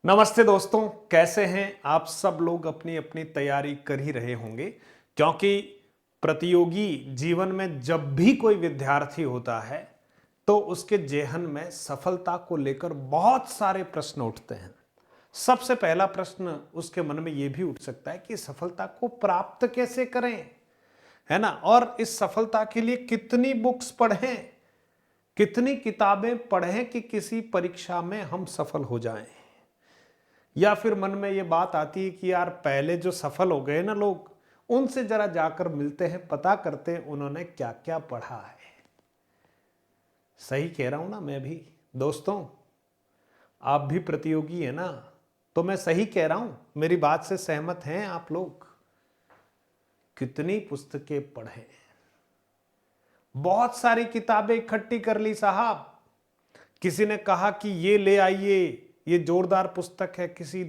नमस्ते दोस्तों, कैसे हैं आप सब लोग। अपनी अपनी तैयारी कर ही रहे होंगे क्योंकि प्रतियोगी जीवन में जब भी कोई विद्यार्थी होता है तो उसके जेहन में सफलता को लेकर बहुत सारे प्रश्न उठते हैं। सबसे पहला प्रश्न उसके मन में यह भी उठ सकता है कि सफलता को प्राप्त कैसे करें, है ना। और इस सफलता के लिए कितनी बुक्स पढ़ें, कितनी किताबें पढ़ें कि किसी परीक्षा में हम सफल हो जाएं। या फिर मन में ये बात आती है कि यार पहले जो सफल हो गए ना लोग, उनसे जरा जाकर मिलते हैं, पता करते हैं उन्होंने क्या क्या पढ़ा है। सही कह रहा हूं ना मैं भी दोस्तों? आप भी प्रतियोगी है ना, तो मैं सही कह रहा हूं? मेरी बात से सहमत हैं आप लोग? कितनी पुस्तकें पढ़े, बहुत सारी किताबें इकट्ठी कर ली साहब। किसी ने कहा कि ये ले आइए, ये जोरदार पुस्तक है। किसी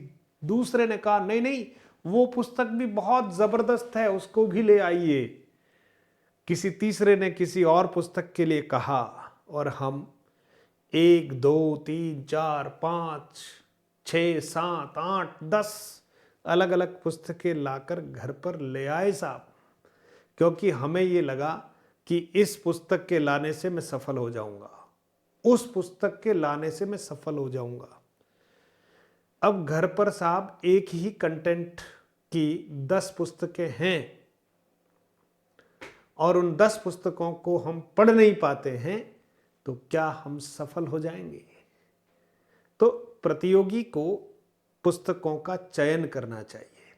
दूसरे ने कहा नहीं नहीं, वो पुस्तक भी बहुत जबरदस्त है, उसको भी ले आइए। किसी तीसरे ने किसी और पुस्तक के लिए कहा, और हम 1 2 3 4 5 6 7 8 10 अलग अलग पुस्तकें लाकर घर पर ले आए साहब, क्योंकि हमें ये लगा कि इस पुस्तक के लाने से मैं सफल हो जाऊंगा, उस पुस्तक के लाने से मैं सफल हो जाऊंगा। अब घर पर साहब एक ही कंटेंट की 10 पुस्तकें हैं और उन 10 पुस्तकों को हम पढ़ नहीं पाते हैं, तो क्या हम सफल हो जाएंगे? तो प्रतियोगी को पुस्तकों का चयन करना चाहिए।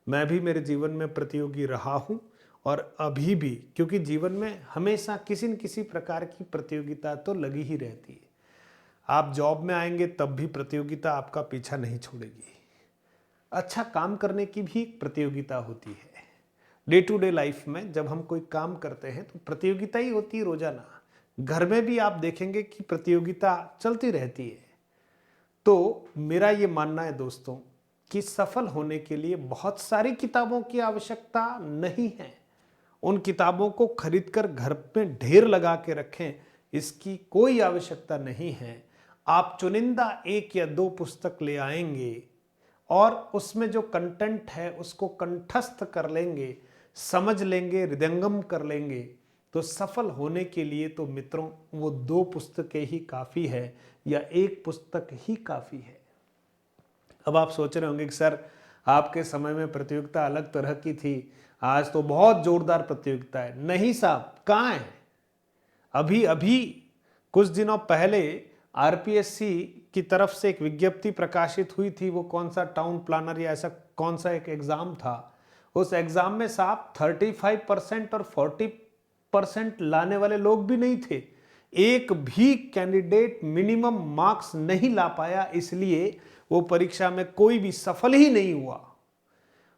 मैं भी मेरे जीवन में प्रतियोगी रहा हूं और अभी भी, क्योंकि जीवन में हमेशा किसी न किसी प्रकार की प्रतियोगिता तो लगी ही रहती है। आप जॉब में आएंगे तब भी प्रतियोगिता आपका पीछा नहीं छोड़ेगी। अच्छा काम करने की भी एक प्रतियोगिता होती है। डे टू डे लाइफ में जब हम कोई काम करते हैं तो प्रतियोगिता ही होती है रोजाना। घर में भी आप देखेंगे कि प्रतियोगिता चलती रहती है। तो मेरा ये मानना है दोस्तों कि सफल होने के लिए बहुत सारी किताबों की आवश्यकता नहीं है। उन किताबों को खरीदकर घर में ढेर लगा के रखें, इसकी कोई आवश्यकता नहीं है। आप चुनिंदा 1 या 2 पुस्तक ले आएंगे और उसमें जो कंटेंट है उसको कंठस्थ कर लेंगे, समझ लेंगे, हृदयंगम कर लेंगे, तो सफल होने के लिए तो मित्रों वो 2 पुस्तकें ही काफ़ी है या 1 पुस्तक ही काफ़ी है। अब आप सोच रहे होंगे कि सर आपके समय में प्रतियोगिता अलग तरह की थी, आज तो बहुत जोरदार प्रतियोगिता है। नहीं साहब, कहाँ है? अभी अभी कुछ दिनों पहले आरपीएससी की तरफ से एक विज्ञप्ति प्रकाशित हुई थी। वो कौन सा टाउन प्लानर या ऐसा कौन सा एक एग्जाम था, उस एग्जाम में साहब 35% और 40% लाने वाले लोग भी नहीं थे। एक भी कैंडिडेट मिनिमम मार्क्स नहीं ला पाया, इसलिए वो परीक्षा में कोई भी सफल ही नहीं हुआ।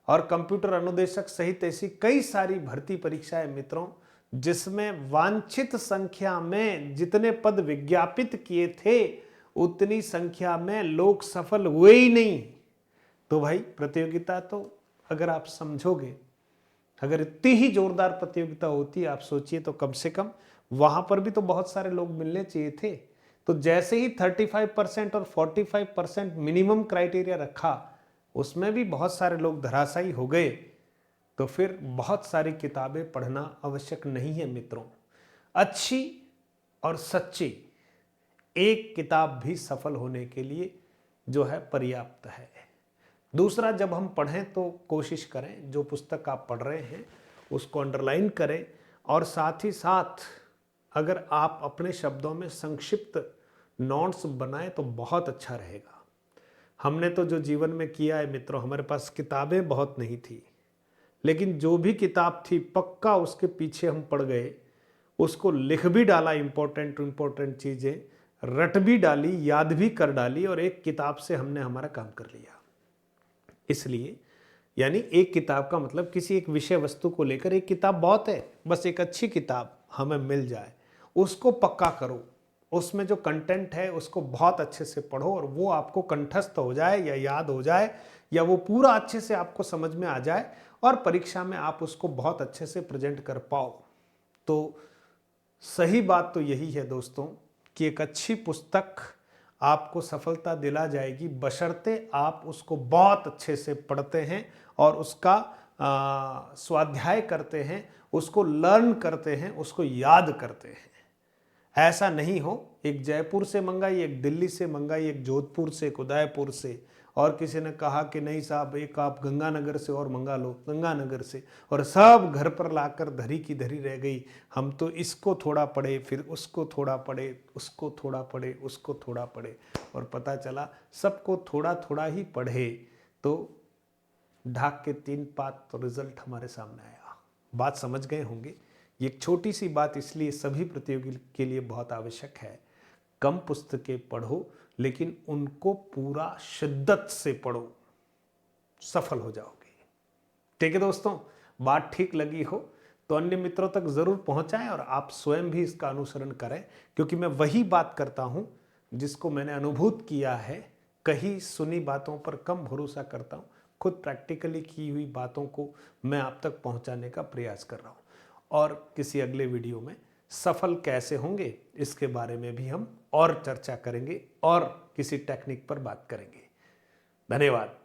और कंप्यूटर अनुदेशक सहित ऐसी कई सारी भर्ती परीक्षाएं मित्रों, जिसमें वांछित संख्या में जितने पद विज्ञापित किए थे उतनी संख्या में लोग सफल हुए ही नहीं। तो भाई प्रतियोगिता तो अगर आप समझोगे, अगर इतनी ही जोरदार प्रतियोगिता होती, आप सोचिए, तो कम से कम वहां पर भी तो बहुत सारे लोग मिलने चाहिए थे। तो जैसे ही 35% और 45% मिनिमम क्राइटेरिया रखा, उसमें भी बहुत सारे लोग धराशायी हो गए। तो फिर बहुत सारी किताबें पढ़ना आवश्यक नहीं है मित्रों। अच्छी और सच्ची एक किताब भी सफल होने के लिए जो है पर्याप्त है। दूसरा, जब हम पढ़ें तो कोशिश करें जो पुस्तक आप पढ़ रहे हैं उसको अंडरलाइन करें, और साथ ही साथ अगर आप अपने शब्दों में संक्षिप्त नोट्स बनाएं तो बहुत अच्छा रहेगा। हमने तो जो जीवन में किया है मित्रों, हमारे पास किताबें बहुत नहीं थी, लेकिन जो भी किताब थी पक्का उसके पीछे हम पड़ गए, उसको लिख भी डाला, इंपॉर्टेंट चीज़ें रट भी डाली, याद भी कर डाली, और एक किताब से हमने हमारा काम कर लिया। इसलिए यानी एक किताब का मतलब किसी एक विषय वस्तु को लेकर एक किताब बहुत है, बस एक अच्छी किताब हमें मिल जाए, उसको पक्का करो। उसमें जो कंटेंट है उसको बहुत अच्छे से पढ़ो और वो आपको कंठस्थ हो जाए या याद हो जाए या वो पूरा अच्छे से आपको समझ में आ जाए और परीक्षा में आप उसको बहुत अच्छे से प्रेजेंट कर पाओ। तो सही बात तो यही है दोस्तों कि एक अच्छी पुस्तक आपको सफलता दिला जाएगी, बशर्ते आप उसको बहुत अच्छे से पढ़ते हैं और उसका स्वाध्याय करते हैं, उसको लर्न करते हैं, उसको याद करते हैं। ऐसा नहीं हो एक जयपुर से मंगाई, एक दिल्ली से मंगाई, एक जोधपुर से, एक उदयपुर से, और किसी ने कहा कि नहीं साहब एक आप गंगानगर से और मंगा लो, गंगानगर से, और सब घर पर लाकर धरी की धरी रह गई। हम तो इसको थोड़ा पढ़े, फिर उसको थोड़ा पढ़े, उसको थोड़ा पढ़े, उसको थोड़ा पढ़े, और पता चला सबको थोड़ा थोड़ा ही पढ़े तो ढाक के 3 पात तो रिजल्ट हमारे सामने आया। बात समझ गए होंगे। ये एक छोटी सी बात इसलिए सभी प्रतियोगी के लिए बहुत आवश्यक है। कम पुस्तकें पढ़ो, लेकिन उनको पूरा शिद्दत से पढ़ो, सफल हो जाओगे। ठीक है दोस्तों, बात ठीक लगी हो तो अन्य मित्रों तक जरूर पहुंचाएं और आप स्वयं भी इसका अनुसरण करें, क्योंकि मैं वही बात करता हूं जिसको मैंने अनुभूत किया है। कहीं सुनी बातों पर कम भरोसा करता हूं, खुद प्रैक्टिकली की हुई बातों को मैं आप तक पहुंचाने का प्रयास कर रहा हूं। और किसी अगले वीडियो में सफल कैसे होंगे इसके बारे में भी हम और चर्चा करेंगे और किसी टेक्निक पर बात करेंगे। धन्यवाद।